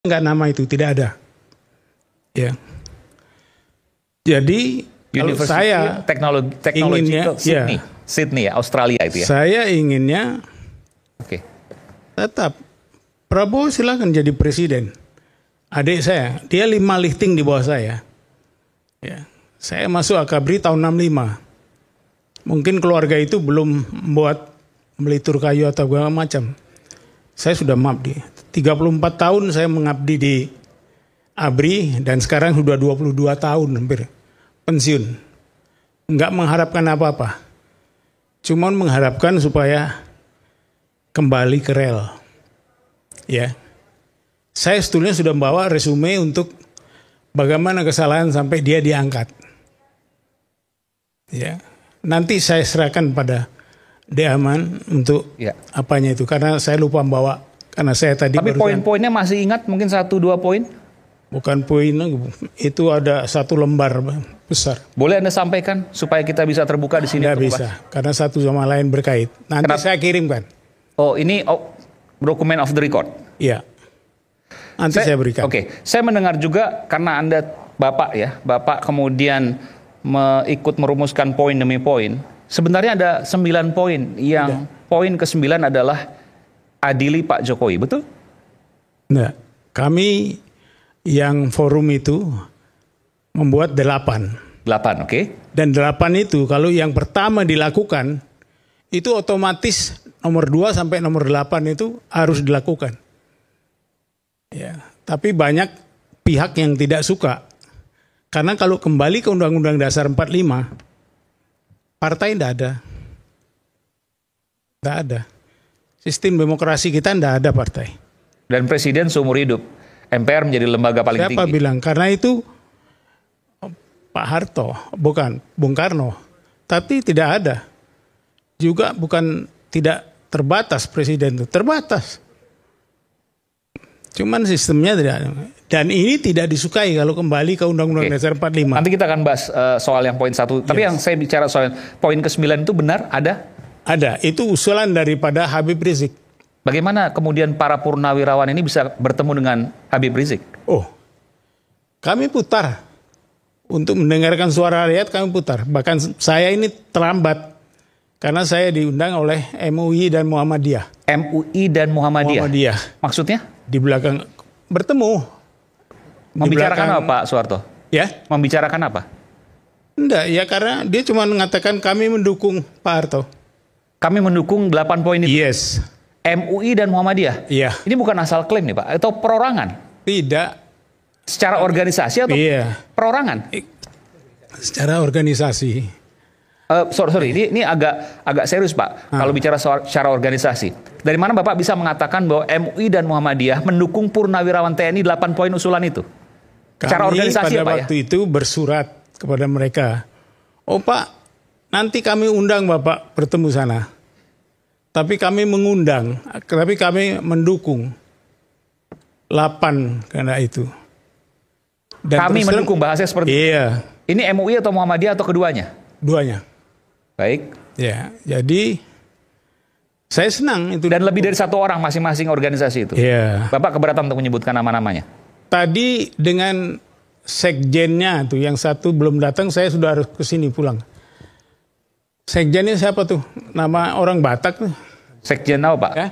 Enggak, nama itu tidak ada. Ya. Jadi kalau saya Technological Sydney ya, Australia itu ya. Saya inginnya tetap Prabowo silakan jadi presiden. Adik saya, dia 5 lifting di bawah saya. Ya. Saya masuk Akabri tahun 65. Mungkin keluarga itu belum membuat melitur kayu atau segala macam. Saya sudah mengabdi. 34 tahun saya mengabdi di ABRI dan sekarang sudah 22 tahun hampir pensiun. Enggak mengharapkan apa-apa. Cuman mengharapkan supaya kembali ke rel. Ya. Saya sebetulnya sudah membawa resume untuk bagaimana kesalahan sampai dia diangkat. Ya. Nanti saya serahkan pada Deaman untuk apanya itu, karena saya lupa membawa, karena saya tadi. Tapi poin-poinnya masih ingat, mungkin 1-2 poin? Bukan poin, itu ada 1 lembar besar. Boleh Anda sampaikan supaya kita bisa terbuka di sini? Tidak bisa, karena satu sama lain berkait. Nanti saya kirimkan. Oh, ini dokumen off the record? Iya. Nanti saya berikan. Saya mendengar juga karena Anda Bapak kemudian ikut merumuskan poin demi poin. Sebenarnya ada 9 poin, yang poin ke-9 adalah adili Pak Jokowi, betul? Enggak. Kami yang forum itu membuat 8. 8, oke. Dan 8 itu kalau yang pertama dilakukan, itu otomatis nomor 2 sampai nomor 8 itu harus dilakukan. Ya, tapi banyak pihak yang tidak suka. Karena kalau kembali ke Undang-Undang Dasar 45, partai tidak ada. Tidak ada. Sistem demokrasi kita tidak ada partai. Dan presiden seumur hidup. MPR menjadi lembaga paling tinggi. Siapa bilang? Karena itu Pak Harto, bukan Bung Karno. Tapi tidak ada. Juga bukan tidak terbatas presiden itu. Terbatas. Cuman sistemnya tidak ada. Dan ini tidak disukai kalau kembali ke Undang-Undang Dasar 45. Nanti kita akan bahas soal yang poin 1. Tapi yang saya bicara soal poin ke-9 itu benar ada? Ada. Itu usulan daripada Habib Rizik. Bagaimana kemudian para purnawirawan ini bisa bertemu dengan Habib Rizik? Oh, kami putar. Untuk mendengarkan suara rakyat kami putar. Bahkan saya ini terlambat. Karena saya diundang oleh MUI dan Muhammadiyah. MUI dan Muhammadiyah? Maksudnya? Di belakang bertemu. Membicarakan apa Pak Soeharto? Ya? Membicarakan apa? Enggak, ya karena dia cuma mengatakan kami mendukung Pak Harto. Kami mendukung 8 poin itu? Yes. MUI dan Muhammadiyah? Iya. Ini bukan asal klaim nih Pak, atau perorangan? Tidak. Secara organisasi atau perorangan? Secara organisasi. Sorry, ini agak serius Pak. Kalau bicara secara organisasi, dari mana Bapak bisa mengatakan bahwa MUI dan Muhammadiyah mendukung purnawirawan TNI 8 poin usulan itu? Secara organisasi pada waktu itu bersurat kepada mereka, oh Pak, nanti kami undang Bapak bertemu sana. Tapi kami mengundang, tapi kami mendukung 8 karena itu. Dan kami mendukung, bahasanya seperti itu. Iya. Ini MUI atau Muhammadiyah atau keduanya? Duanya. Baik. Ya, jadi saya senang itu. Dan lebih dari 1 orang masing-masing organisasi itu. Iya. Bapak keberatan untuk menyebutkan nama-namanya? Tadi dengan sekjennya tuh, yang satu belum datang, saya sudah harus ke sini pulang. Sekjennya siapa tuh? Nama orang Batak tuh. Sekjen apa Pak? Ya?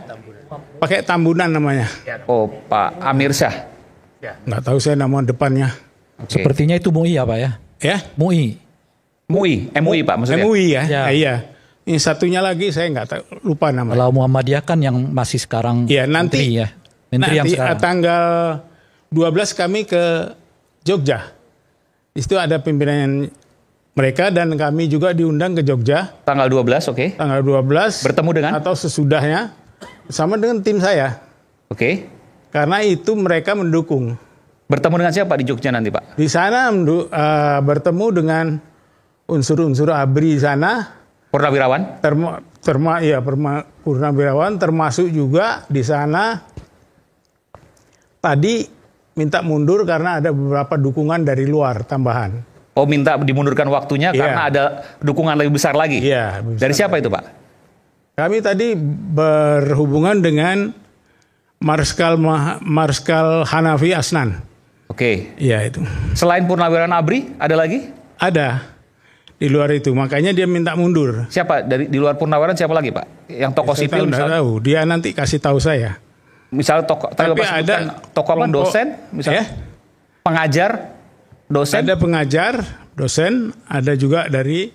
Pakai Tambunan namanya. Oh, Pak Amir Syah. Nggak tahu saya nama depannya. Sepertinya itu MUI ya Pak ya? Ya? MUI Pak maksudnya? MUI ya? Iya. Ini satunya lagi saya nggak tahu, lupa namanya. Kalau Muhammadiyah kan yang masih sekarang nanti, menteri ya. Menteri yang sekarang. Tanggal 12 kami ke Jogja. Itu ada pimpinan mereka dan kami juga diundang ke Jogja. Tanggal 12, oke. Tanggal 12. Bertemu dengan? Atau sesudahnya. Sama dengan tim saya. Oke. Karena itu mereka mendukung. Bertemu dengan siapa di Jogja nanti Pak? Di sana bertemu dengan unsur-unsur ABRI di sana. Purnawirawan? Purnawirawan termasuk juga di sana. Tadi minta mundur karena ada beberapa dukungan dari luar tambahan. Oh, minta dimundurkan waktunya karena ada dukungan lebih besar lagi? Iya. Dari siapa itu Pak? Kami tadi berhubungan dengan Marskal Hanafi Asnan. Oke. Iya itu. Selain Purnawirawan ABRI, ada lagi? Ada di luar itu, makanya dia minta mundur. Siapa di luar Purnawirawan siapa lagi Pak? Yang tokoh sipil misalnya? Tahu, dia nanti kasih tahu saya. Misalnya tokoh, tapi ada tokoh dosen, misalnya pengajar, dosen. Ada pengajar, dosen, ada juga dari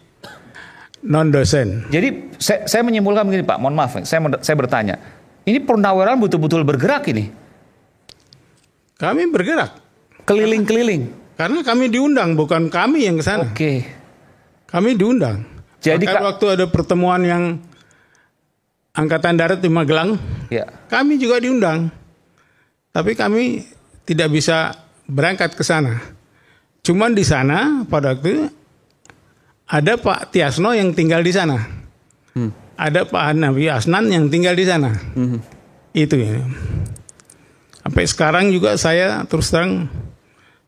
non dosen. Jadi saya menyimpulkan begini Pak, mohon maaf, saya bertanya, ini Purnawirawan betul-betul bergerak ini? Kami bergerak. Keliling-keliling. Karena kami diundang, bukan kami yang ke sana. Oke. Kami diundang. Jadi waktu ada pertemuan yang Angkatan Darat di Magelang, ya, kami juga diundang. Tapi kami tidak bisa berangkat ke sana. Cuman di sana pada waktu ada Pak Tiasno yang tinggal di sana. Ada Pak Hanafi Asnan yang tinggal di sana. Itu ya. Sampai sekarang juga saya terus terang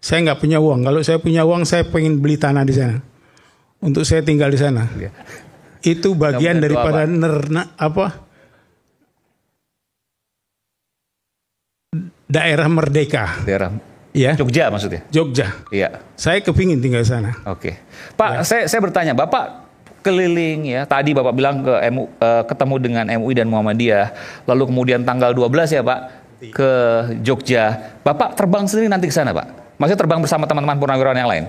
saya nggak punya uang. Kalau saya punya uang, saya pengen beli tanah di sana untuk saya tinggal di sana. Ya. Itu bagian daripada daerah merdeka. Daerah. Ya. Jogja maksudnya. Jogja. Iya. Saya kepingin tinggal di sana. Oke. Pak, ya. saya bertanya, Bapak keliling ya. Tadi Bapak bilang ketemu dengan MUI dan Muhammadiyah. Lalu kemudian tanggal 12 ya Pak ke Jogja. Bapak terbang sendiri nanti ke sana Pak? Maksudnya terbang bersama teman-teman Purnawirawan yang lain?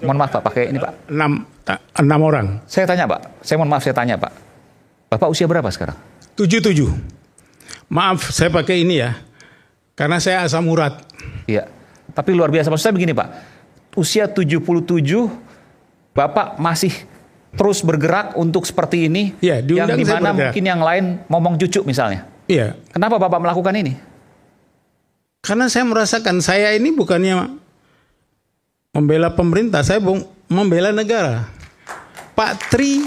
Mohon maaf Pak, pakai ini Pak. 6 orang. Saya tanya Pak, saya tanya Pak. Bapak usia berapa sekarang? 77. Maaf, saya pakai ini ya. Karena saya asam urat. Iya. Tapi luar biasa. Maksud saya begini Pak. Usia 77, Bapak masih terus bergerak untuk seperti ini. Iya, yang dimana mungkin yang lain ngomong cucu misalnya. Iya. Kenapa Bapak melakukan ini? Karena saya merasakan saya ini bukannya membela pemerintah, saya membela negara. Pak Tri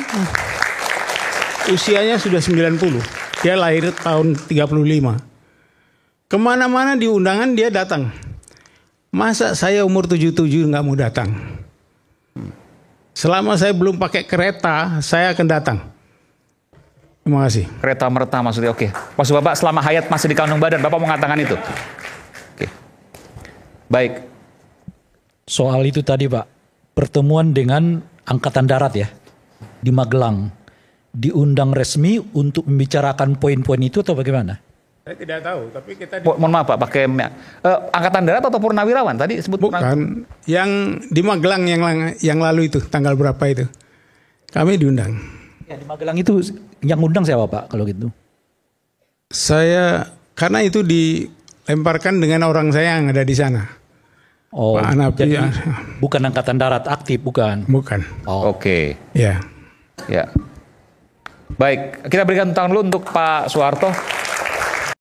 usianya sudah 90. Dia lahir tahun 35. Kemana-mana di undangan dia datang. Masa saya umur 77 nggak mau datang? Selama saya belum pakai kereta, saya akan datang. Terima kasih. Kereta merta maksudnya, oke. Maksud Bapak selama hayat masih di kandung badan, Bapak mau mengatakan itu? Oke. Baik. Soal itu tadi Pak, pertemuan dengan Angkatan Darat ya, di Magelang. Diundang resmi untuk membicarakan poin-poin itu atau bagaimana? Saya tidak tahu, tapi kita... Mohon maaf Pak, pakai Angkatan Darat atau Purnawirawan? Tadi sebut bukan, yang di Magelang yang lalu itu, tanggal berapa itu. Kami diundang. Ya, di Magelang itu yang undang siapa Pak kalau gitu? Saya, karena itu dilemparkan dengan orang saya yang ada di sana. Oh, Pak Hanafi, jadi bukan Angkatan Darat aktif, bukan? Bukan. Oh. Oke. Ya. Ya. Baik, kita berikan tangan dulu untuk Pak Soeharto.